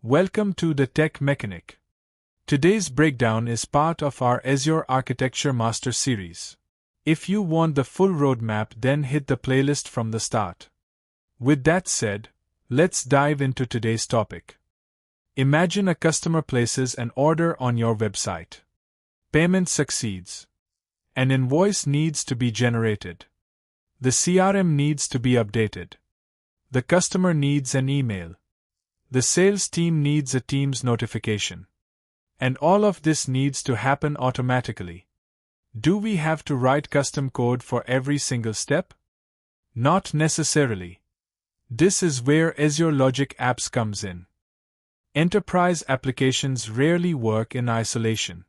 Welcome to the Tech Mechanic. Today's breakdown is part of our Azure Architecture Master Series. If you want the full roadmap, then hit the playlist from the start. With that said, let's dive into today's topic. Imagine a customer places an order on your website. Payment succeeds. An invoice needs to be generated. The CRM needs to be updated. The customer needs an email. The sales team needs a Teams notification. And all of this needs to happen automatically. Do we have to write custom code for every single step? Not necessarily. This is where Azure Logic Apps comes in. Enterprise applications rarely work in isolation.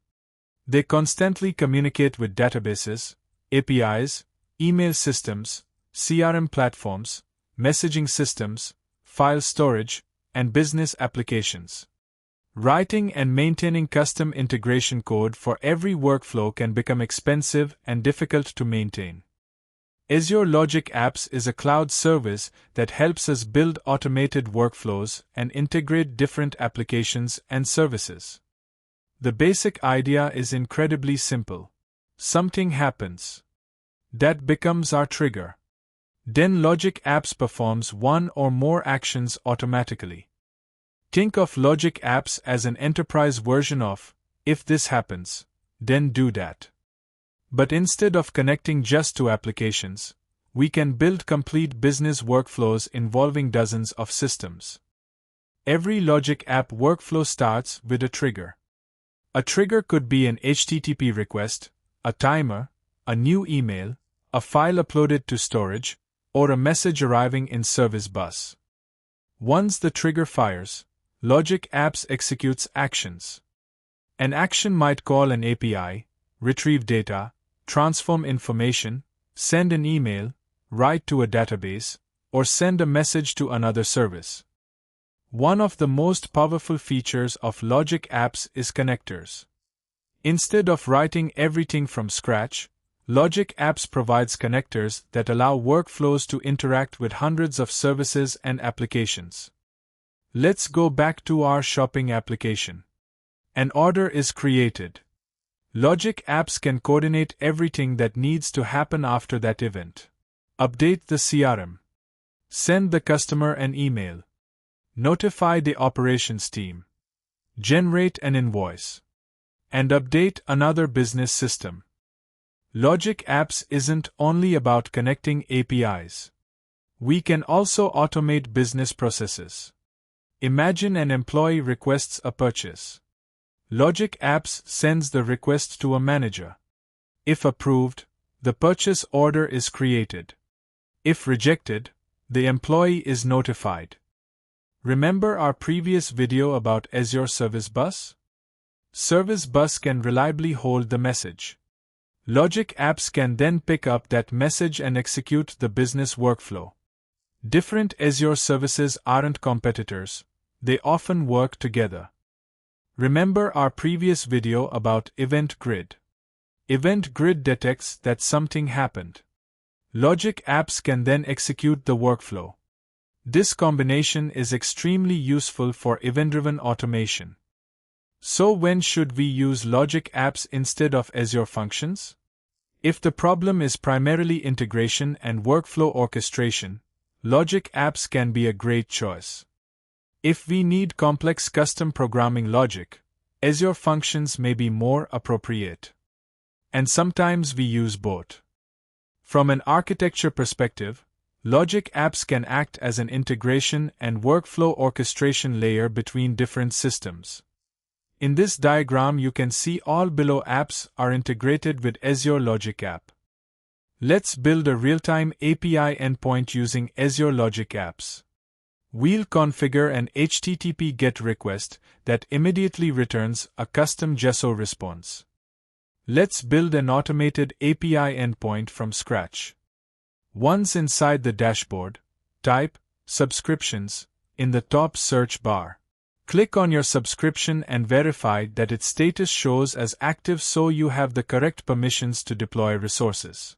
They constantly communicate with databases, APIs, email systems, CRM platforms, messaging systems, file storage, and business applications. Writing and maintaining custom integration code for every workflow can become expensive and difficult to maintain. Azure Logic Apps is a cloud service that helps us build automated workflows and integrate different applications and services. The basic idea is incredibly simple. Something happens. That becomes our trigger. Then Logic Apps performs one or more actions automatically. Think of Logic Apps as an enterprise version of, if this happens, then do that. But instead of connecting just to applications, we can build complete business workflows involving dozens of systems. Every Logic App workflow starts with a trigger. A trigger could be an HTTP request, a timer, a new email, a file uploaded to storage, or a message arriving in Service Bus. Once the trigger fires, Logic Apps executes actions. An action might call an API, retrieve data, transform information, send an email, write to a database, or send a message to another service. One of the most powerful features of Logic Apps is connectors. Instead of writing everything from scratch, Logic Apps provides connectors that allow workflows to interact with hundreds of services and applications. Let's go back to our shopping application. An order is created. Logic Apps can coordinate everything that needs to happen after that event. Update the CRM. Send the customer an email. Notify the operations team. Generate an invoice. And update another business system. Logic Apps isn't only about connecting APIs. We can also automate business processes. Imagine an employee requests a purchase. Logic Apps sends the request to a manager. If approved, the purchase order is created. If rejected, the employee is notified. Remember our previous video about Azure Service Bus? Service Bus can reliably hold the message. Logic Apps can then pick up that message and execute the business workflow. Different Azure services aren't competitors, they often work together. Remember our previous video about Event Grid. Event Grid detects that something happened. Logic Apps can then execute the workflow. This combination is extremely useful for event-driven automation. So when should we use Logic Apps instead of Azure Functions? If the problem is primarily integration and workflow orchestration, Logic Apps can be a great choice. If we need complex custom programming logic, Azure Functions may be more appropriate. And sometimes we use both. From an architecture perspective, Logic Apps can act as an integration and workflow orchestration layer between different systems. In this diagram you can see all below apps are integrated with Azure Logic App. Let's build a real-time API endpoint using Azure Logic Apps. We'll configure an HTTP GET request that immediately returns a custom JSON response. Let's build an automated API endpoint from scratch. Once inside the dashboard, type Subscriptions in the top search bar. Click on your subscription and verify that its status shows as active so you have the correct permissions to deploy resources.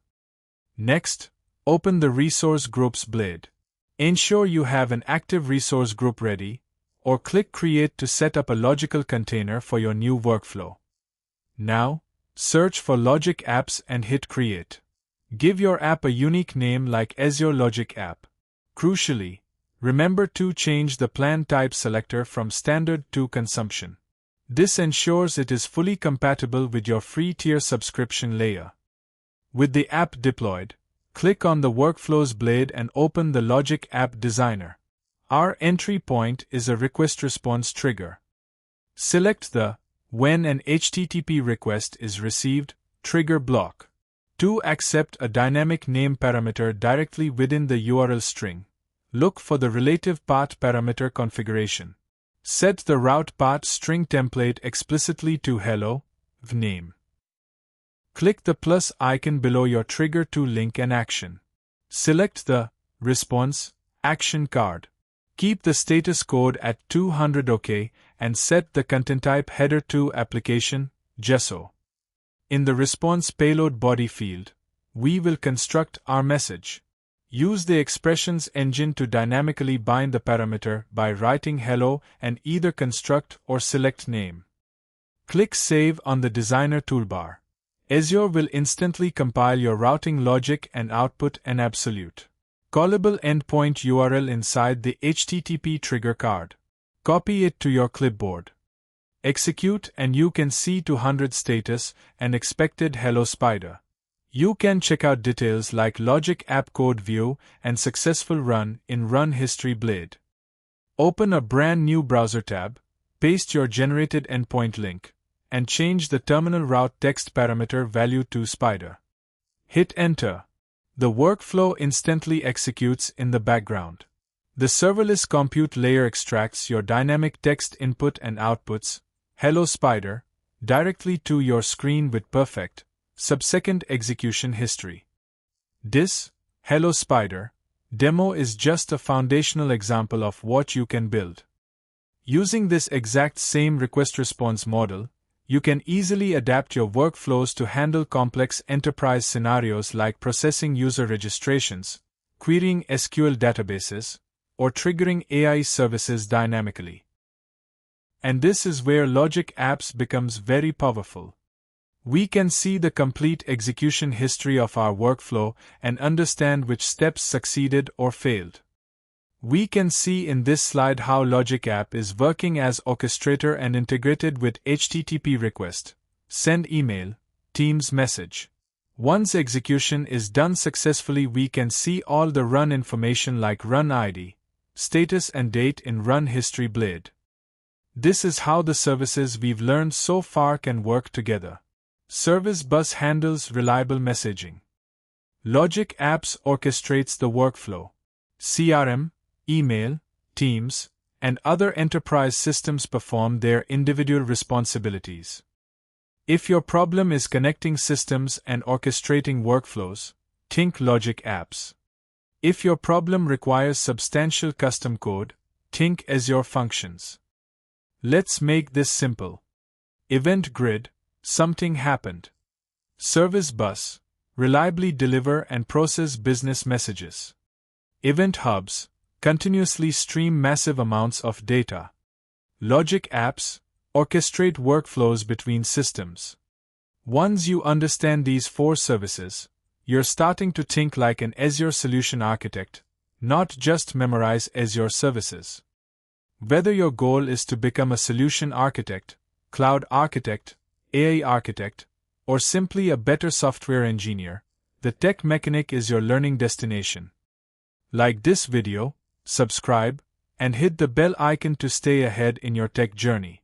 Next, open the Resource Groups blade. Ensure you have an active resource group ready, or click Create to set up a logical container for your new workflow. Now, search for Logic Apps and hit Create. Give your app a unique name like Azure Logic App. Crucially, remember to change the plan type selector from Standard to Consumption. This ensures it is fully compatible with your free tier subscription layer. With the app deployed, click on the Workflows blade and open the Logic App Designer. Our entry point is a request response trigger. Select the When an HTTP request is received trigger block. To accept a dynamic name parameter directly within the URL string, look for the relative path parameter configuration. Set the route path string template explicitly to hello name. Click the plus icon below your trigger to link an action. Select the response action card. Keep the status code at 200 OK and set the content type header to application gesso. In the response payload body field, we will construct our message. Use the expressions engine to dynamically bind the parameter by writing hello and either construct or select name. Click Save on the Designer toolbar. Azure will instantly compile your routing logic and output an absolute callable endpoint URL inside the HTTP trigger card. Copy it to your clipboard. Execute and you can see 200 status and expected hello spider. You can check out details like Logic App Code View and successful run in Run History blade. Open a brand new browser tab, paste your generated endpoint link, and change the terminal route text parameter value to spider. Hit Enter. The workflow instantly executes in the background. The serverless compute layer extracts your dynamic text input and outputs, hello spider, directly to your screen with perfect, sub-second execution history. This, hello spider, demo is just a foundational example of what you can build. Using this exact same request response model, you can easily adapt your workflows to handle complex enterprise scenarios like processing user registrations, querying SQL databases, or triggering AI services dynamically. And this is where Logic Apps becomes very powerful. We can see the complete execution history of our workflow and understand which steps succeeded or failed. We can see in this slide how Logic App is working as orchestrator and integrated with HTTP request, send email, Teams message. Once execution is done successfully, we can see all the run information like run ID, status and date in Run History blade. This is how the services we've learned so far can work together. Service Bus handles reliable messaging. Logic Apps orchestrates the workflow. CRM, email, Teams, and other enterprise systems perform their individual responsibilities. If your problem is connecting systems and orchestrating workflows, think Logic Apps. If your problem requires substantial custom code, think Azure Functions. Let's make this simple. Event Grid, something happened. Service Bus, reliably deliver and process business messages. Event Hubs, continuously stream massive amounts of data. Logic Apps, orchestrate workflows between systems. Once you understand these four services, you're starting to think like an Azure solution architect, not just memorize Azure services. Whether your goal is to become a solution architect, cloud architect, AI architect, or simply a better software engineer, the Tech Mechanic is your learning destination. Like this video, subscribe, and hit the bell icon to stay ahead in your tech journey.